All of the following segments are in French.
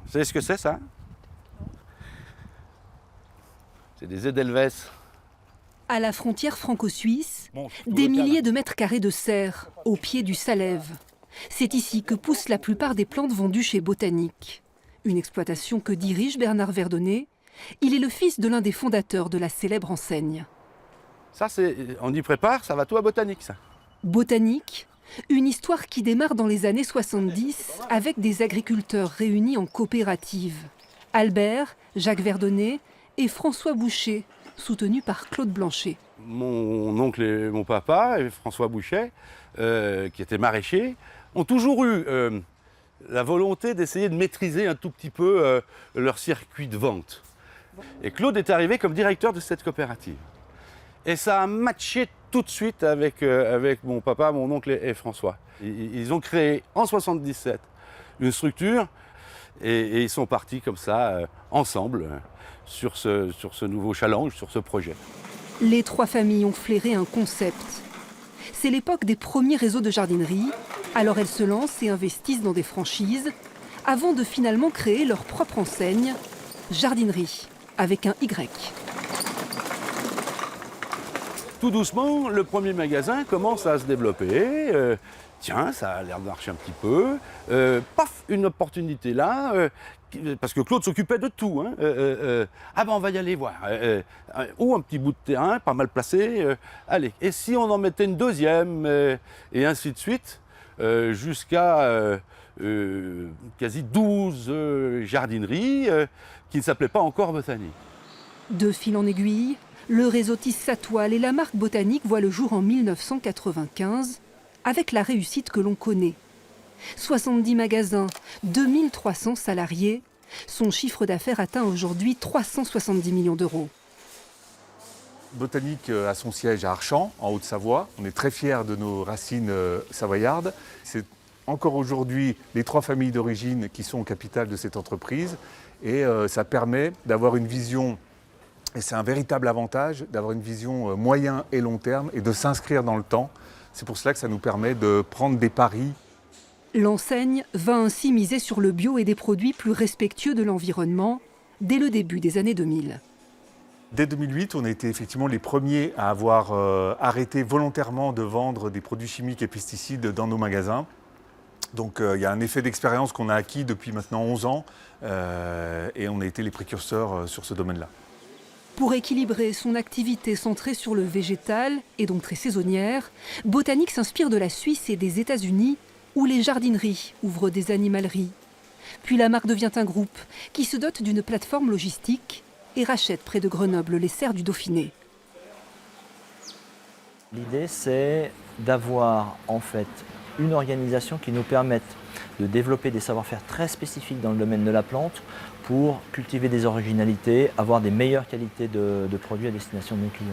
Vous savez ce que c'est ça? C'est des Edelweiss. À la frontière franco-suisse, Bon, des milliers de mètres carrés de serre, au pied du Salève. C'est ici que poussent la plupart des plantes vendues chez Botanique. Une exploitation que dirige Bernard Verdonnet. Il est le fils de l'un des fondateurs de la célèbre enseigne. Ça, on y prépare, ça va tout à Botanique, ça. Botanique, une histoire qui démarre dans les années 70 avec des agriculteurs réunis en coopérative. Albert, Jacques Verdonnet et François Boucher, soutenu par Claude Blanchet. Mon oncle et mon papa, et François Boucher, qui était maraîcher, ont toujours eu la volonté d'essayer de maîtriser un tout petit peu leur circuit de vente. Et Claude est arrivé comme directeur de cette coopérative. Et ça a matché tout de suite avec mon papa, mon oncle et François. Ils ont créé en 77 une structure et ils sont partis comme ça, ensemble, sur ce nouveau challenge, sur ce projet. Les trois familles ont flairé un concept. C'est l'époque des premiers réseaux de jardinerie, alors elles se lancent et investissent dans des franchises, avant de finalement créer leur propre enseigne, Jardinerie, avec un Y. Tout doucement, le premier magasin commence à se développer. Tiens, ça a l'air de marcher un petit peu. Paf, une opportunité là, parce que Claude s'occupait de tout. Hein. Ah ben on va y aller voir. Ou un petit bout de terrain, pas mal placé. Allez, et si on en mettait une deuxième, et ainsi de suite, jusqu'à quasi 12 jardineries qui ne s'appelaient pas encore Botanique. De fil en aiguille, le réseau tisse sa toile et la marque Botanique voit le jour en 1995, avec la réussite que l'on connaît. 70 magasins, 2300 salariés, son chiffre d'affaires atteint aujourd'hui 370 millions d'euros. Botanique a son siège à Archamps, en Haute-Savoie. On est très fiers de nos racines savoyardes. C'est encore aujourd'hui les trois familles d'origine qui sont au capital de cette entreprise. Et ça permet d'avoir une vision, et c'est un véritable avantage, d'avoir une vision moyen et long terme et de s'inscrire dans le temps. C'est pour cela que ça nous permet de prendre des paris. L'enseigne va ainsi miser sur le bio et des produits plus respectueux de l'environnement dès le début des années 2000. Dès 2008, on a été effectivement les premiers à avoir arrêté volontairement de vendre des produits chimiques et pesticides dans nos magasins. Donc il y a un effet d'expérience qu'on a acquis depuis maintenant 11 ans et on a été les précurseurs sur ce domaine-là. Pour équilibrer son activité centrée sur le végétal et donc très saisonnière, Botanique s'inspire de la Suisse et des États-Unis où les jardineries ouvrent des animaleries. Puis la marque devient un groupe qui se dote d'une plateforme logistique et rachète près de Grenoble les serres du Dauphiné. L'idée, c'est d'avoir en fait une organisation qui nous permette de développer des savoir-faire très spécifiques dans le domaine de la plante pour cultiver des originalités, avoir des meilleures qualités de produits à destination de nos clients.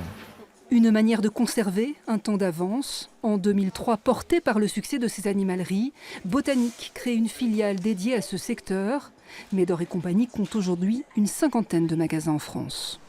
Une manière de conserver un temps d'avance. En 2003, portée par le succès de ces animaleries, Botanique crée une filiale dédiée à ce secteur. Médor et compagnie compte aujourd'hui une 50aine de magasins en France.